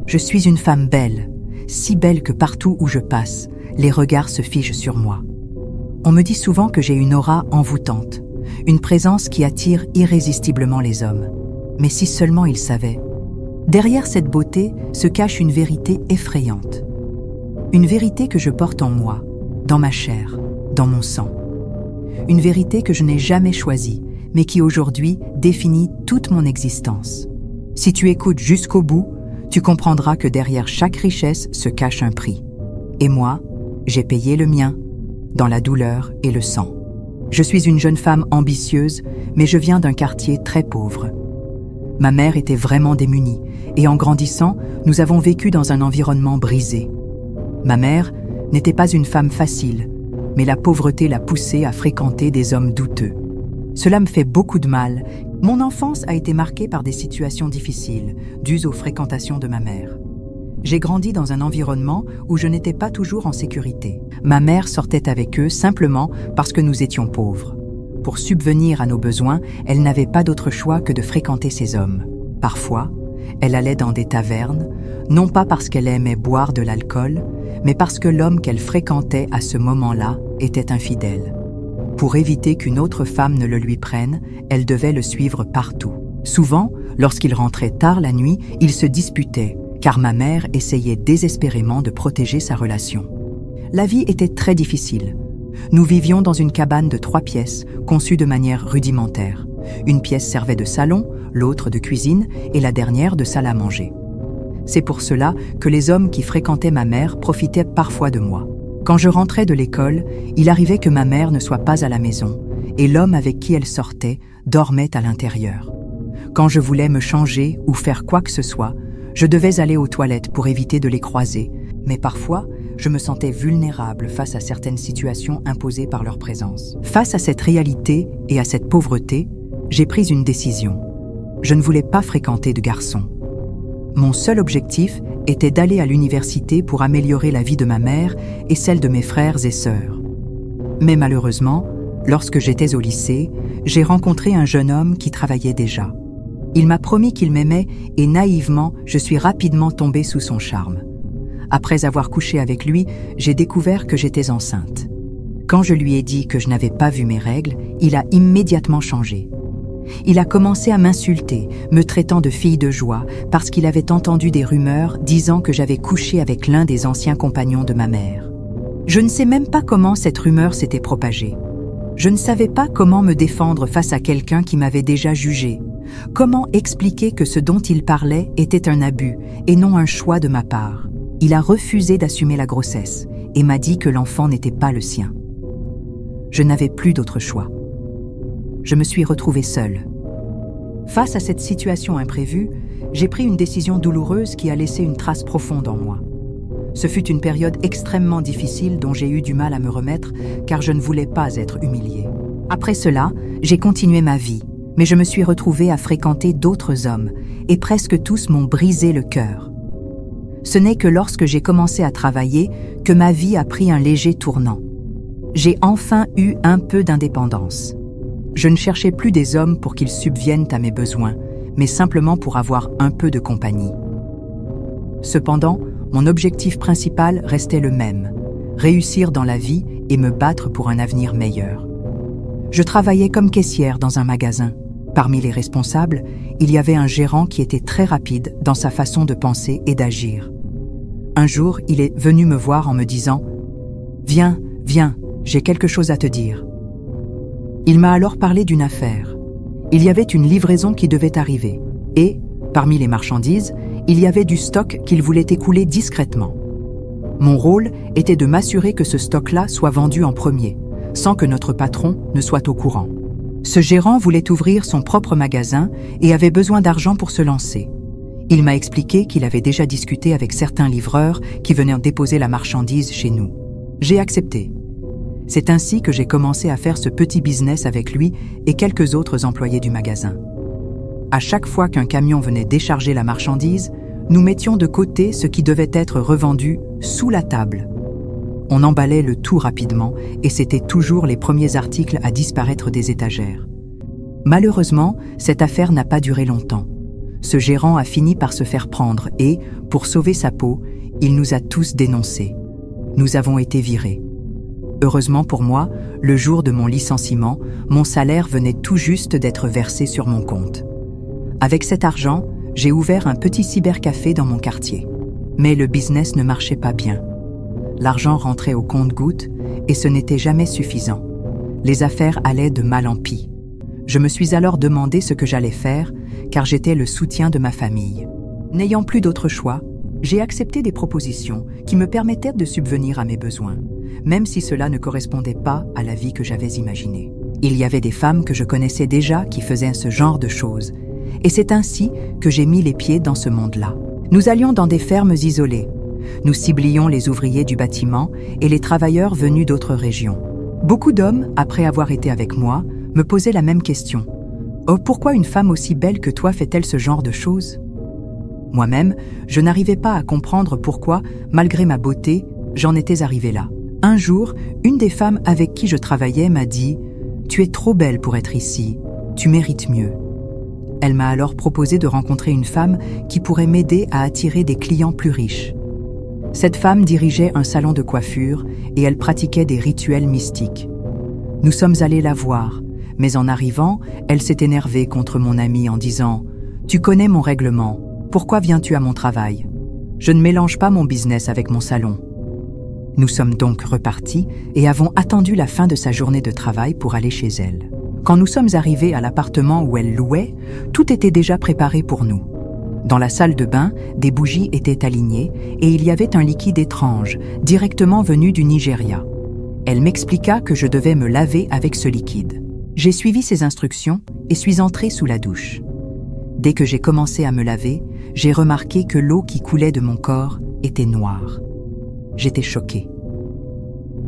Je suis une femme belle, si belle que partout où je passe, les regards se figent sur moi. On me dit souvent que j'ai une aura envoûtante, une présence qui attire irrésistiblement les hommes. Mais si seulement ils savaient. Derrière cette beauté se cache une vérité effrayante. Une vérité que je porte en moi, dans ma chair, dans mon sang. Une vérité que je n'ai jamais choisie, mais qui aujourd'hui définit toute mon existence. Si tu écoutes jusqu'au bout, tu comprendras que derrière chaque richesse se cache un prix. Et moi, j'ai payé le mien, dans la douleur et le sang. Je suis une jeune femme ambitieuse, mais je viens d'un quartier très pauvre. Ma mère était vraiment démunie, et en grandissant, nous avons vécu dans un environnement brisé. Ma mère n'était pas une femme facile, mais la pauvreté l'a poussée à fréquenter des hommes douteux. Cela me fait beaucoup de mal. Mon enfance a été marquée par des situations difficiles, dues aux fréquentations de ma mère. J'ai grandi dans un environnement où je n'étais pas toujours en sécurité. Ma mère sortait avec eux simplement parce que nous étions pauvres. Pour subvenir à nos besoins, elle n'avait pas d'autre choix que de fréquenter ces hommes. Parfois, elle allait dans des tavernes, non pas parce qu'elle aimait boire de l'alcool, mais parce que l'homme qu'elle fréquentait à ce moment-là était infidèle. Pour éviter qu'une autre femme ne le lui prenne, elle devait le suivre partout. Souvent, lorsqu'il rentrait tard la nuit, ils se disputaient, car ma mère essayait désespérément de protéger sa relation. La vie était très difficile. Nous vivions dans une cabane de 3 pièces, conçue de manière rudimentaire. Une pièce servait de salon, l'autre de cuisine et la dernière de salle à manger. C'est pour cela que les hommes qui fréquentaient ma mère profitaient parfois de moi. Quand je rentrais de l'école, il arrivait que ma mère ne soit pas à la maison et l'homme avec qui elle sortait dormait à l'intérieur. Quand je voulais me changer ou faire quoi que ce soit, je devais aller aux toilettes pour éviter de les croiser, mais parfois, je me sentais vulnérable face à certaines situations imposées par leur présence. Face à cette réalité et à cette pauvreté, j'ai pris une décision. Je ne voulais pas fréquenter de garçons. Mon seul objectif était d'aller à l'université pour améliorer la vie de ma mère et celle de mes frères et sœurs. Mais malheureusement, lorsque j'étais au lycée, j'ai rencontré un jeune homme qui travaillait déjà. Il m'a promis qu'il m'aimait et naïvement, je suis rapidement tombée sous son charme. Après avoir couché avec lui, j'ai découvert que j'étais enceinte. Quand je lui ai dit que je n'avais pas vu mes règles, il a immédiatement changé. Il a commencé à m'insulter, me traitant de fille de joie, parce qu'il avait entendu des rumeurs disant que j'avais couché avec l'un des anciens compagnons de ma mère. Je ne sais même pas comment cette rumeur s'était propagée. Je ne savais pas comment me défendre face à quelqu'un qui m'avait déjà jugé. Comment expliquer que ce dont il parlait était un abus et non un choix de ma part. Il a refusé d'assumer la grossesse et m'a dit que l'enfant n'était pas le sien. Je n'avais plus d'autre choix. Je me suis retrouvée seule. Face à cette situation imprévue, j'ai pris une décision douloureuse qui a laissé une trace profonde en moi. Ce fut une période extrêmement difficile dont j'ai eu du mal à me remettre car je ne voulais pas être humiliée. Après cela, j'ai continué ma vie, mais je me suis retrouvée à fréquenter d'autres hommes et presque tous m'ont brisé le cœur. Ce n'est que lorsque j'ai commencé à travailler que ma vie a pris un léger tournant. J'ai enfin eu un peu d'indépendance. Je ne cherchais plus des hommes pour qu'ils subviennent à mes besoins, mais simplement pour avoir un peu de compagnie. Cependant, mon objectif principal restait le même, réussir dans la vie et me battre pour un avenir meilleur. Je travaillais comme caissière dans un magasin. Parmi les responsables, il y avait un gérant qui était très rapide dans sa façon de penser et d'agir. Un jour, il est venu me voir en me disant « Viens, viens, j'ai quelque chose à te dire. » Il m'a alors parlé d'une affaire. Il y avait une livraison qui devait arriver et, parmi les marchandises, il y avait du stock qu'il voulait écouler discrètement. Mon rôle était de m'assurer que ce stock-là soit vendu en premier, sans que notre patron ne soit au courant. Ce gérant voulait ouvrir son propre magasin et avait besoin d'argent pour se lancer. Il m'a expliqué qu'il avait déjà discuté avec certains livreurs qui venaient déposer la marchandise chez nous. J'ai accepté. C'est ainsi que j'ai commencé à faire ce petit business avec lui et quelques autres employés du magasin. À chaque fois qu'un camion venait décharger la marchandise, nous mettions de côté ce qui devait être revendu sous la table. On emballait le tout rapidement et c'était toujours les premiers articles à disparaître des étagères. Malheureusement, cette affaire n'a pas duré longtemps. Ce gérant a fini par se faire prendre et, pour sauver sa peau, il nous a tous dénoncés. Nous avons été virés. Heureusement pour moi, le jour de mon licenciement, mon salaire venait tout juste d'être versé sur mon compte. Avec cet argent, j'ai ouvert un petit cybercafé dans mon quartier. Mais le business ne marchait pas bien. L'argent rentrait au compte-gouttes et ce n'était jamais suffisant. Les affaires allaient de mal en pis. Je me suis alors demandé ce que j'allais faire, car j'étais le soutien de ma famille. N'ayant plus d'autre choix, j'ai accepté des propositions qui me permettaient de subvenir à mes besoins, même si cela ne correspondait pas à la vie que j'avais imaginée. Il y avait des femmes que je connaissais déjà qui faisaient ce genre de choses, et c'est ainsi que j'ai mis les pieds dans ce monde-là. Nous allions dans des fermes isolées. Nous ciblions les ouvriers du bâtiment et les travailleurs venus d'autres régions. Beaucoup d'hommes, après avoir été avec moi, me posaient la même question. « Oh, pourquoi une femme aussi belle que toi fait-elle ce genre de choses ?» Moi-même, je n'arrivais pas à comprendre pourquoi, malgré ma beauté, j'en étais arrivée là. Un jour, une des femmes avec qui je travaillais m'a dit « Tu es trop belle pour être ici, tu mérites mieux. » Elle m'a alors proposé de rencontrer une femme qui pourrait m'aider à attirer des clients plus riches. Cette femme dirigeait un salon de coiffure et elle pratiquait des rituels mystiques. Nous sommes allés la voir, mais en arrivant, elle s'est énervée contre mon amie en disant « Tu connais mon règlement, pourquoi viens-tu à mon travail? Je ne mélange pas mon business avec mon salon. » Nous sommes donc repartis et avons attendu la fin de sa journée de travail pour aller chez elle. Quand nous sommes arrivés à l'appartement où elle louait, tout était déjà préparé pour nous. Dans la salle de bain, des bougies étaient alignées et il y avait un liquide étrange, directement venu du Nigeria. Elle m'expliqua que je devais me laver avec ce liquide. J'ai suivi ses instructions et suis entrée sous la douche. Dès que j'ai commencé à me laver, j'ai remarqué que l'eau qui coulait de mon corps était noire. J'étais choquée.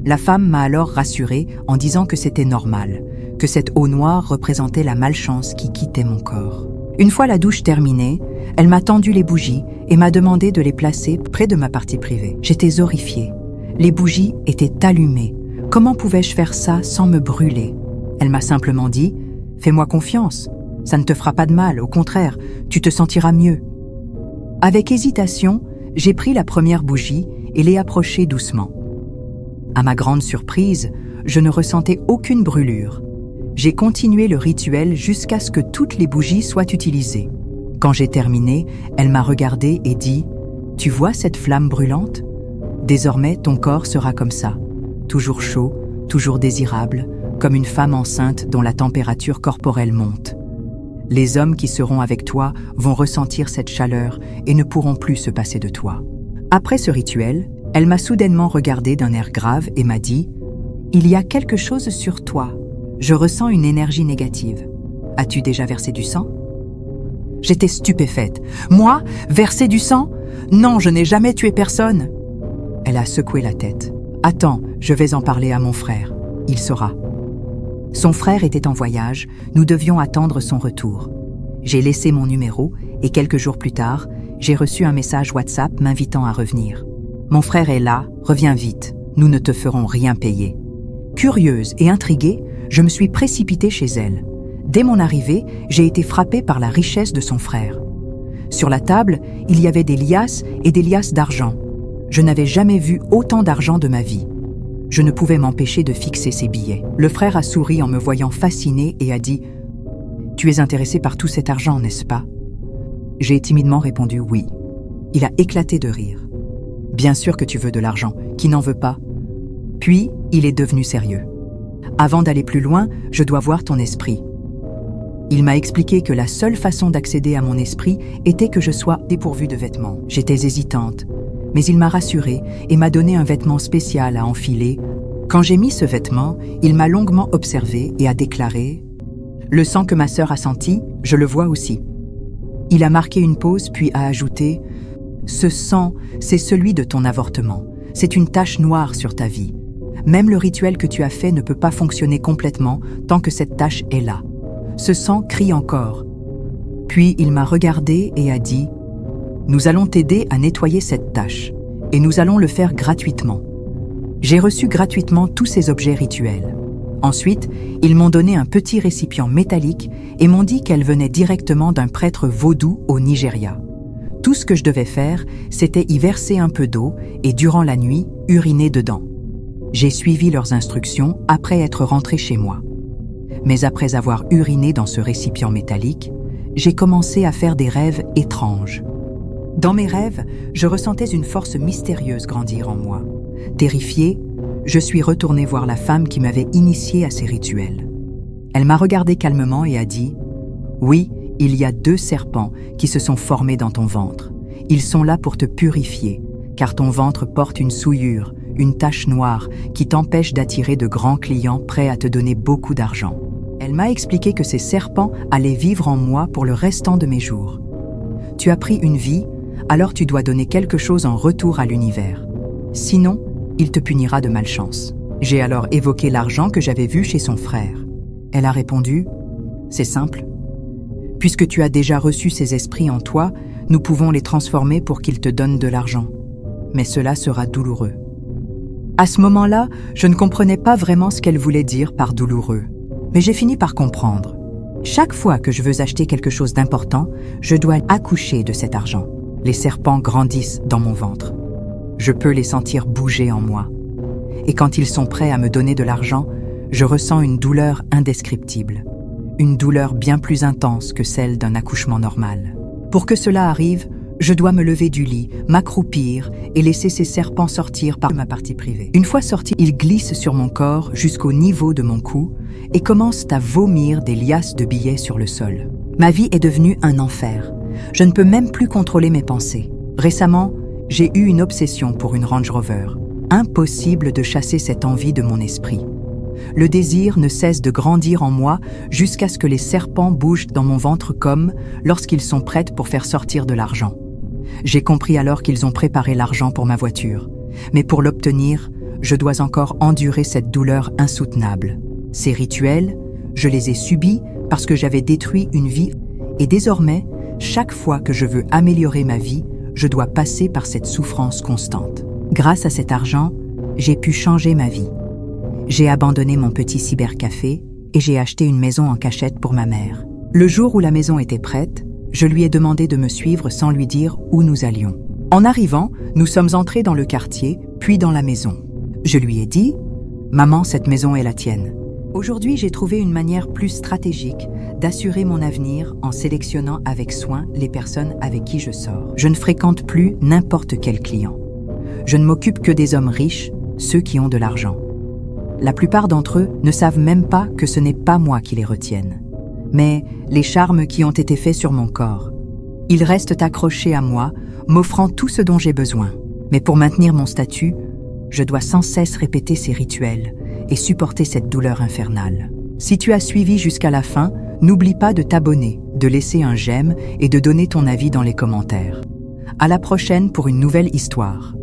La femme m'a alors rassurée en disant que c'était normal, que cette eau noire représentait la malchance qui quittait mon corps. Une fois la douche terminée, elle m'a tendu les bougies et m'a demandé de les placer près de ma partie privée. J'étais horrifiée. Les bougies étaient allumées. Comment pouvais-je faire ça sans me brûler? Elle m'a simplement dit « Fais-moi confiance, ça ne te fera pas de mal, au contraire, tu te sentiras mieux. » Avec hésitation, j'ai pris la première bougie et l'ai approchée doucement. À ma grande surprise, je ne ressentais aucune brûlure. J'ai continué le rituel jusqu'à ce que toutes les bougies soient utilisées. Quand j'ai terminé, elle m'a regardée et dit « Tu vois cette flamme brûlante? Désormais, ton corps sera comme ça, toujours chaud, toujours désirable, comme une femme enceinte dont la température corporelle monte. Les hommes qui seront avec toi vont ressentir cette chaleur et ne pourront plus se passer de toi. » Après ce rituel, elle m'a soudainement regardée d'un air grave et m'a dit « Il y a quelque chose sur toi. Je ressens une énergie négative. As-tu déjà versé du sang ?» J'étais stupéfaite. « Moi, verser du sang? Non, je n'ai jamais tué personne. » Elle a secoué la tête. « Attends, je vais en parler à mon frère. Il saura. » Son frère était en voyage, nous devions attendre son retour. J'ai laissé mon numéro et quelques jours plus tard, j'ai reçu un message WhatsApp m'invitant à revenir. « Mon frère est là, reviens vite, nous ne te ferons rien payer. » Curieuse et intriguée, je me suis précipitée chez elle. Dès mon arrivée, j'ai été frappée par la richesse de son frère. Sur la table, il y avait des liasses et des liasses d'argent. Je n'avais jamais vu autant d'argent de ma vie. Je ne pouvais m'empêcher de fixer ses billets. Le frère a souri en me voyant fascinée et a dit « Tu es intéressé par tout cet argent, n'est-ce pas ?» J'ai timidement répondu « oui ». Il a éclaté de rire. « Bien sûr que tu veux de l'argent, qui n'en veut pas ?» Puis, il est devenu sérieux. « Avant d'aller plus loin, je dois voir ton esprit. » Il m'a expliqué que la seule façon d'accéder à mon esprit était que je sois dépourvue de vêtements. J'étais hésitante, mais il m'a rassurée et m'a donné un vêtement spécial à enfiler. Quand j'ai mis ce vêtement, il m'a longuement observé et a déclaré « Le sang que ma sœur a senti, je le vois aussi. » Il a marqué une pause puis a ajouté « Ce sang, c'est celui de ton avortement. C'est une tache noire sur ta vie. Même le rituel que tu as fait ne peut pas fonctionner complètement tant que cette tache est là. Ce sang crie encore. » Puis il m'a regardé et a dit « Nous allons t'aider à nettoyer cette tache, et nous allons le faire gratuitement. » J'ai reçu gratuitement tous ces objets rituels. Ensuite, ils m'ont donné un petit récipient métallique et m'ont dit qu'elle venait directement d'un prêtre vaudou au Nigeria. Tout ce que je devais faire, c'était y verser un peu d'eau et durant la nuit, uriner dedans. J'ai suivi leurs instructions après être rentré chez moi. Mais après avoir uriné dans ce récipient métallique, j'ai commencé à faire des rêves étranges. Dans mes rêves, je ressentais une force mystérieuse grandir en moi. Terrifiée, je suis retournée voir la femme qui m'avait initiée à ces rituels. Elle m'a regardé calmement et a dit « Oui, il y a 2 serpents qui se sont formés dans ton ventre. Ils sont là pour te purifier, car ton ventre porte une souillure, une tache noire qui t'empêche d'attirer de grands clients prêts à te donner beaucoup d'argent. » Elle m'a expliqué que ces serpents allaient vivre en moi pour le restant de mes jours. Tu as pris une vie, alors tu dois donner quelque chose en retour à l'univers. Sinon, il te punira de malchance. J'ai alors évoqué l'argent que j'avais vu chez son frère. Elle a répondu « C'est simple. Puisque tu as déjà reçu ces esprits en toi, nous pouvons les transformer pour qu'ils te donnent de l'argent. Mais cela sera douloureux. » À ce moment-là, je ne comprenais pas vraiment ce qu'elle voulait dire par douloureux. Mais j'ai fini par comprendre. Chaque fois que je veux acheter quelque chose d'important, je dois accoucher de cet argent. Les serpents grandissent dans mon ventre. Je peux les sentir bouger en moi. Et quand ils sont prêts à me donner de l'argent, je ressens une douleur indescriptible. Une douleur bien plus intense que celle d'un accouchement normal. Pour que cela arrive, je dois me lever du lit, m'accroupir et laisser ces serpents sortir par ma partie privée. Une fois sortis, ils glissent sur mon corps jusqu'au niveau de mon cou et commencent à vomir des liasses de billets sur le sol. Ma vie est devenue un enfer. Je ne peux même plus contrôler mes pensées. Récemment, j'ai eu une obsession pour une Range Rover. Impossible de chasser cette envie de mon esprit. Le désir ne cesse de grandir en moi jusqu'à ce que les serpents bougent dans mon ventre comme lorsqu'ils sont prêts pour faire sortir de l'argent. J'ai compris alors qu'ils ont préparé l'argent pour ma voiture. Mais pour l'obtenir, je dois encore endurer cette douleur insoutenable. Ces rituels, je les ai subis parce que j'avais détruit une vie et désormais, chaque fois que je veux améliorer ma vie, je dois passer par cette souffrance constante. Grâce à cet argent, j'ai pu changer ma vie. J'ai abandonné mon petit cybercafé et j'ai acheté une maison en cachette pour ma mère. Le jour où la maison était prête, je lui ai demandé de me suivre sans lui dire où nous allions. En arrivant, nous sommes entrés dans le quartier, puis dans la maison. Je lui ai dit « Maman, cette maison est la tienne. » Aujourd'hui, j'ai trouvé une manière plus stratégique d'assurer mon avenir en sélectionnant avec soin les personnes avec qui je sors. Je ne fréquente plus n'importe quel client. Je ne m'occupe que des hommes riches, ceux qui ont de l'argent. La plupart d'entre eux ne savent même pas que ce n'est pas moi qui les retienne, mais les charmes qui ont été faits sur mon corps. Ils restent accrochés à moi, m'offrant tout ce dont j'ai besoin. Mais pour maintenir mon statut, je dois sans cesse répéter ces rituels et supporter cette douleur infernale. Si tu as suivi jusqu'à la fin, n'oublie pas de t'abonner, de laisser un j'aime et de donner ton avis dans les commentaires. À la prochaine pour une nouvelle histoire.